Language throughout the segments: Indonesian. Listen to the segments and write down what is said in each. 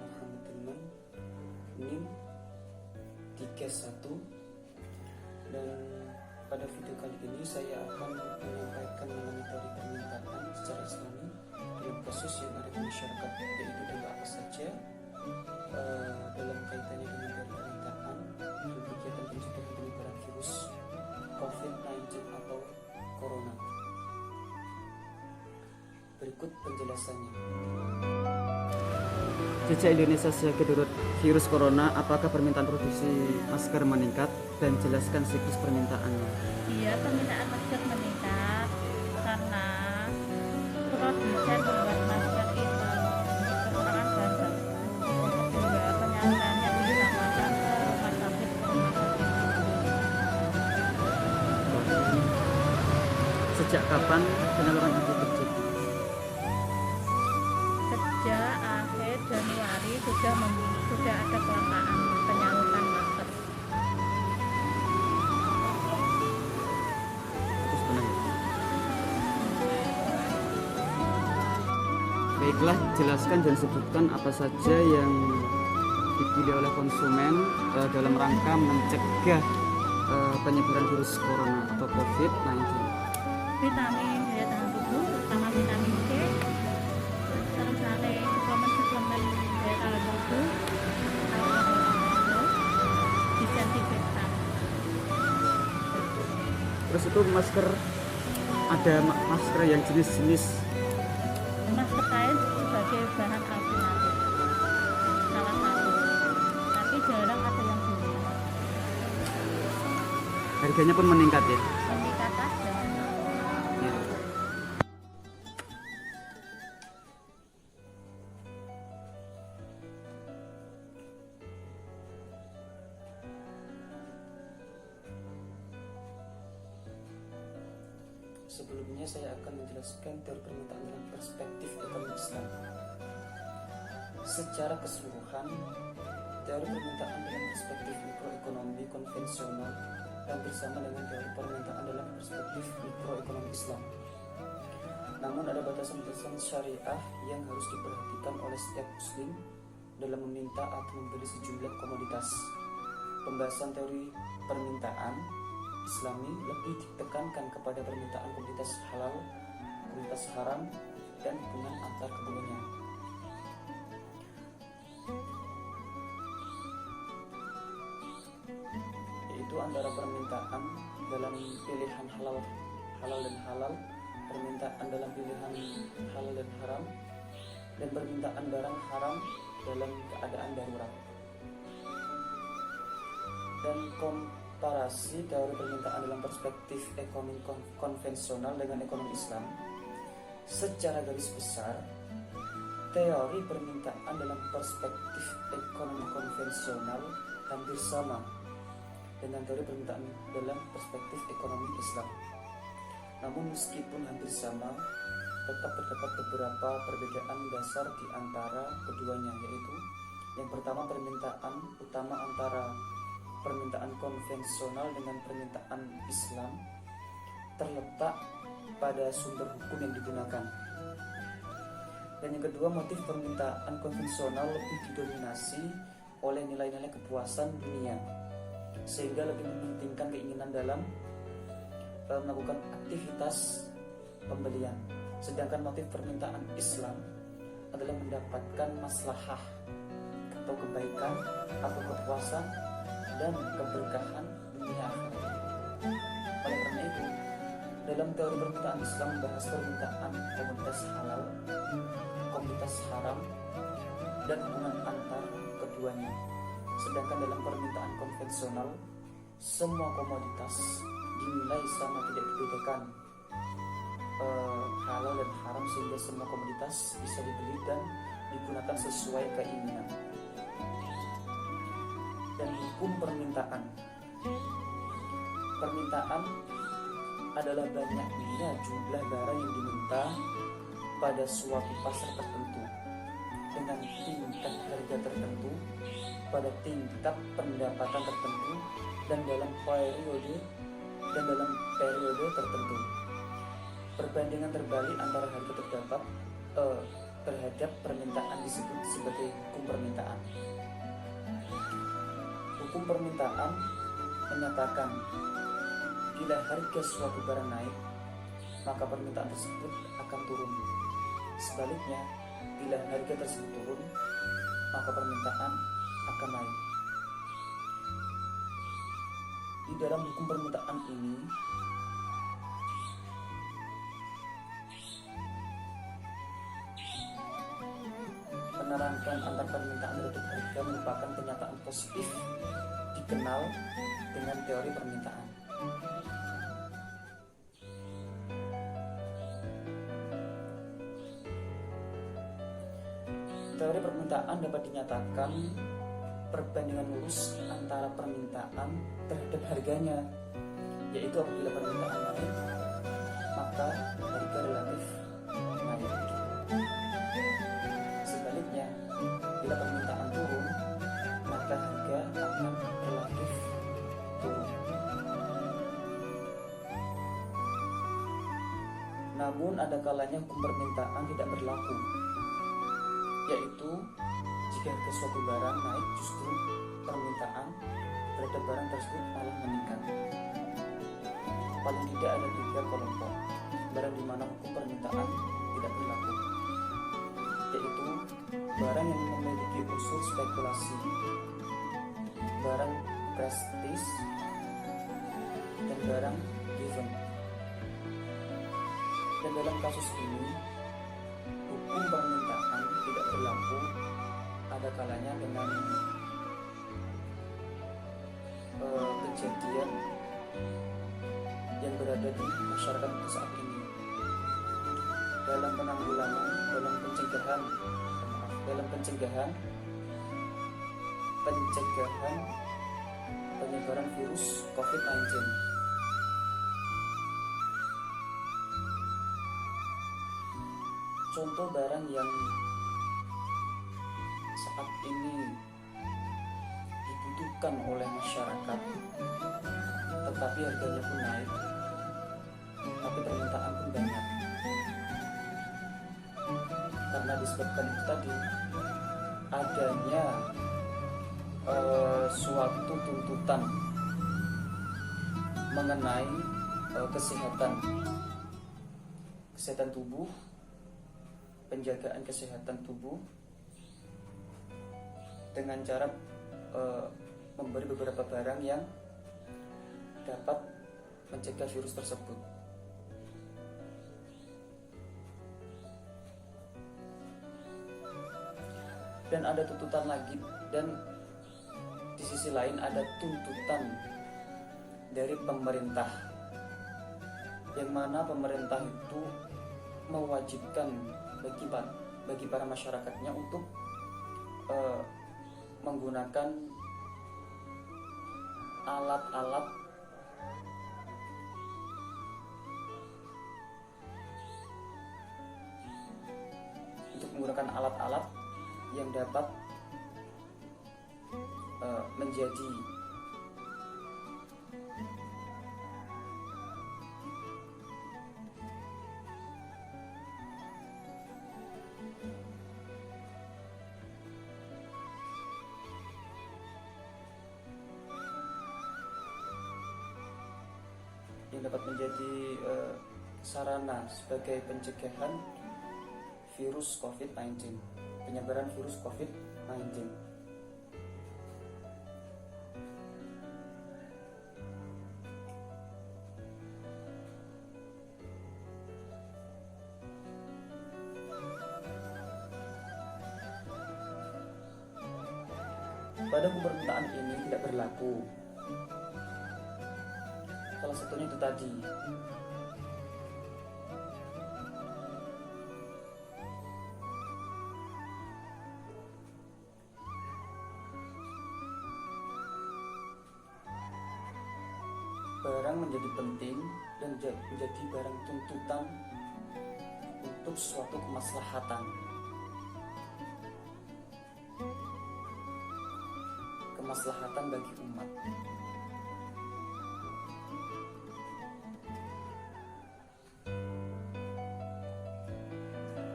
Muhammad Hilman, NIM 31. Dan pada video kali ini saya akan menyampaikan mengenai teori permintaan secara Islami dalam kasus yang ada di masyarakat, yaitu tentang apa saja dalam kaitannya dengan teori permintaan dalam kegiatan pencegahan penyebaran virus COVID-19 atau Corona. Berikut penjelasannya. Jejak Indonesia sebagai durut virus corona, apakah permintaan produksi masker meningkat, dan jelaskan siklus permintaannya. Iya, permintaan masker meningkat karena produsen membuat masker itu kekurangan bahan baku. Kedua, penyalurannya diutamakan ke rumah sakit. Sejak kapan penyaluran itu terjadi? Sejak akhir Januari sudah ada kelangkaan penyaluran masker. Terus benar. Baiklah, jelaskan dan sebutkan apa saja yang dipilih oleh konsumen dalam rangka mencegah penyebaran virus corona atau COVID-19. Vitamin daya tahan tubuh, terutama vitamin C, terus ada suplemen daya tahan tubuh, disinfektan. Terus itu masker, ada masker yang jenis-jenis. Masker kain sebagai bahan alternatif salah satu, tapi jarang ada yang beli. Harganya pun meningkat ya. Meningkat aja. Ya. Sebelumnya saya akan menjelaskan teori permintaan dalam perspektif ekonomi Islam. Secara keseluruhan, teori permintaan dalam perspektif mikroekonomi konvensional hampir sama dengan teori permintaan dalam perspektif mikroekonomi Islam. Namun ada batasan-batasan syariah yang harus diperhatikan oleh setiap muslim dalam meminta atau membeli sejumlah komoditas. Pembahasan teori permintaan Islami lebih ditekankan kepada permintaan komoditas halal, komoditas haram, dan hubungan antar keduanya. Yaitu antara permintaan dalam pilihan halal dan halal, permintaan dalam pilihan halal dan haram, dan permintaan barang haram dalam keadaan darurat. Dan komparasi teori permintaan dalam perspektif ekonomi konvensional dengan ekonomi Islam. Secara garis besar, teori permintaan dalam perspektif ekonomi konvensional hampir sama dengan teori permintaan dalam perspektif ekonomi Islam. Namun meskipun hampir sama, tetap terdapat beberapa perbedaan dasar di antara keduanya, yaitu yang pertama, permintaan utama antara permintaan konvensional dengan permintaan Islam terletak pada sumber hukum yang digunakan. Dan yang kedua, motif permintaan konvensional lebih didominasi oleh nilai-nilai kepuasan dunia, sehingga lebih mementingkan keinginan dalam melakukan aktivitas pembelian. Sedangkan motif permintaan Islam adalah mendapatkan maslahah atau kebaikan atau kepuasan dan keberkahan dunia akhirat. Oleh karena itu, dalam teori permintaan Islam membahas permintaan komoditas halal, komoditas haram, dan hubungan antar keduanya. Sedangkan dalam permintaan konvensional, semua komoditas dinilai sama, tidak dibedakan halal dan haram, sehingga semua komoditas bisa dibeli dan digunakan sesuai keinginan. Dan hukum permintaan adalah banyaknya jumlah barang yang diminta pada suatu pasar tertentu dengan tingkat harga tertentu pada tingkat pendapatan tertentu dan dalam periode tertentu. Perbandingan terbalik antara harga terhadap permintaan disebut sebagai hukum permintaan. Hukum permintaan menyatakan bila harga suatu barang naik, maka permintaan tersebut akan turun. Sebaliknya, bila harga tersebut turun, maka permintaan akan naik. Di dalam hukum permintaan ini, menerangkan antar permintaan terhadap harga merupakan kenyataan positif dikenal dengan teori permintaan. Teori permintaan dapat dinyatakan perbandingan lurus antara permintaan terhadap harganya, yaitu apabila permintaan naik, maka harga relatif naik. Sebaliknya, bila permintaan turun, maka harga akan relatif turun. Namun ada kalanya hukum permintaan tidak berlaku, yaitu jika harga suatu barang naik, justru permintaan terhadap barang tersebut malah meningkat. Paling tidak ada 3 kelompok barang di mana hukum permintaan tidak berlaku, yaitu barang yang memiliki unsur spekulasi, barang prestis, dan barang given. Dan dalam kasus ini, hukum permintaan tidak berlaku ada kalanya dengan kejadian yang berada di masyarakat saat ini. Dalam penanggulangan, dalam pencegahan penyebaran virus COVID-19. Contoh barang yang saat ini dibutuhkan oleh masyarakat, tetapi harganya pun naik, tapi permintaan pun banyak. Karena disebabkan itu tadi adanya suatu tuntutan mengenai kesehatan tubuh, penjagaan kesehatan tubuh dengan cara memberi beberapa barang yang dapat mencegah virus tersebut. Dan ada tuntutan lagi, dan di sisi lain ada tuntutan dari pemerintah, yang mana pemerintah itu mewajibkan bagi para masyarakatnya untuk menggunakan alat-alat yang dapat menjadi sarana sebagai pencegahan virus COVID-19, penyebaran virus COVID-19. Pada hukum permintaan ini tidak berlaku. Salah satunya itu tadi, barang menjadi penting dan menjadi barang tuntutan untuk suatu kemaslahatan bagi umat.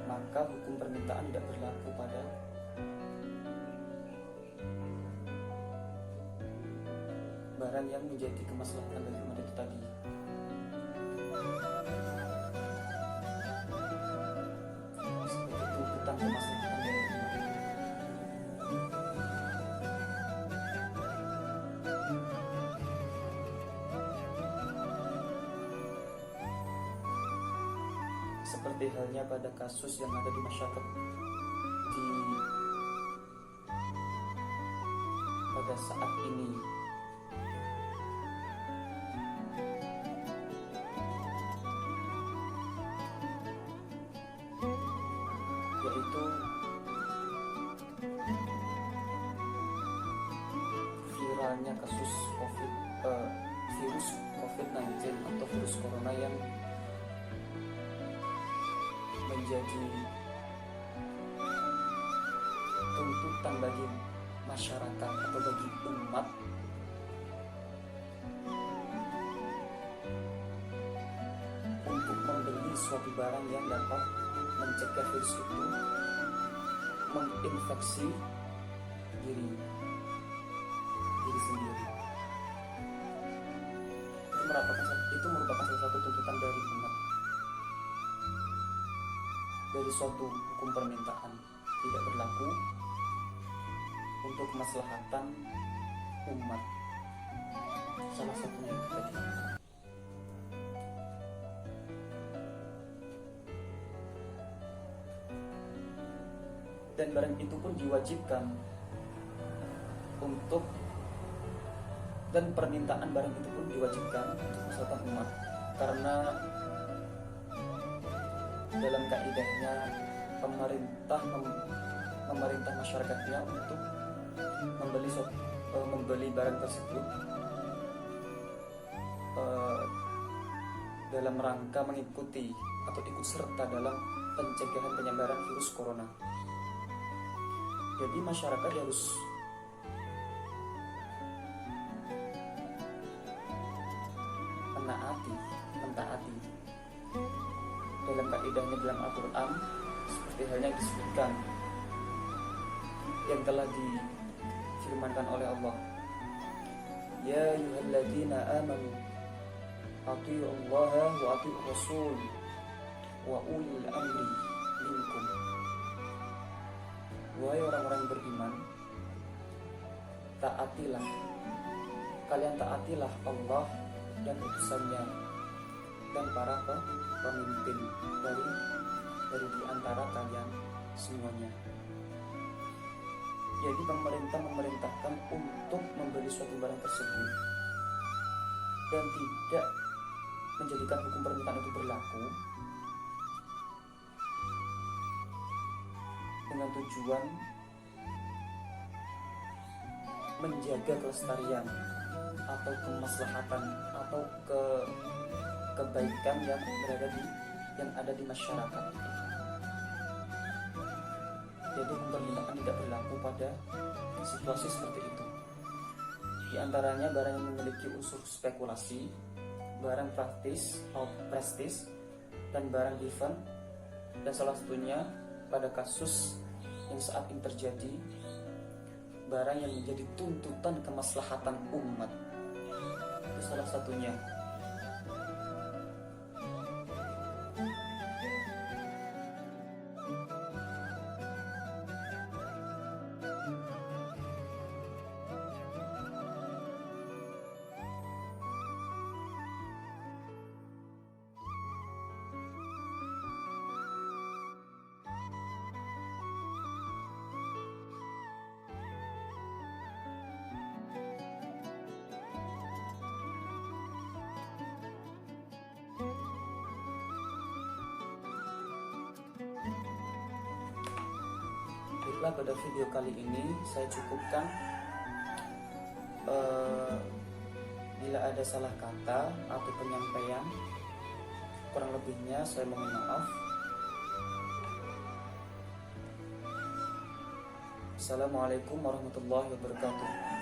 Maka hukum permintaan tidak berlaku pada barang yang menjadi kemaslahatan bagi umat itu tadi. Seperti tuntutan kemaslahatan dari umat. Seperti halnya pada kasus yang ada di masyarakat pada saat ini, yaitu viralnya kasus virus COVID-19 atau virus corona yang menjadi tuntutan bagi masyarakat atau bagi umat untuk membeli suatu barang yang dapat mencegah virus itu menginfeksi diri sendiri. Itu merupakan salah satu tuntutan dari umat. Dari suatu hukum permintaan tidak berlaku untuk kemaslahatan umat. Salah satunya itu tadi. Dan barang itu pun diwajibkan untuk, dan permintaan barang itu pun diwajibkan untuk kemaslahatan umat, karena dalam kaidahnya pemerintah masyarakatnya untuk membeli barang tersebut dalam rangka mengikuti atau ikut serta dalam pencegahan penyebaran virus corona. Jadi masyarakat harus mentaati dalam kaidahnya dalam Al-Quran, seperti halnya disebutkan yang telah difirmankan oleh Allah, ya ayyuhalladzina amanu athi'ullaha wa athi'ur rasul wa ulil amri minkum. Wahai orang-orang beriman, kalian taatilah Allah dan utusannya dan para pemimpin dari di antara kalian semuanya. Jadi pemerintah memerintahkan untuk membeli suatu barang tersebut dan tidak menjadikan hukum permintaan itu berlaku dengan tujuan menjaga kelestarian atau kemaslahatan atau kebaikan yang ada di masyarakat. Jadi hukum permintaan tidak berlaku pada situasi seperti itu. Di antaranya barang yang memiliki unsur spekulasi, barang praktis atau prestis, dan barang event, dan salah satunya pada kasus yang saat ini terjadi, barang yang menjadi tuntutan kemaslahatan umat. Itu salah satunya. Baiklah, pada video kali ini saya cukupkan. Bila ada salah kata atau penyampaian, kurang lebihnya saya mohon maaf. Assalamualaikum warahmatullahi wabarakatuh.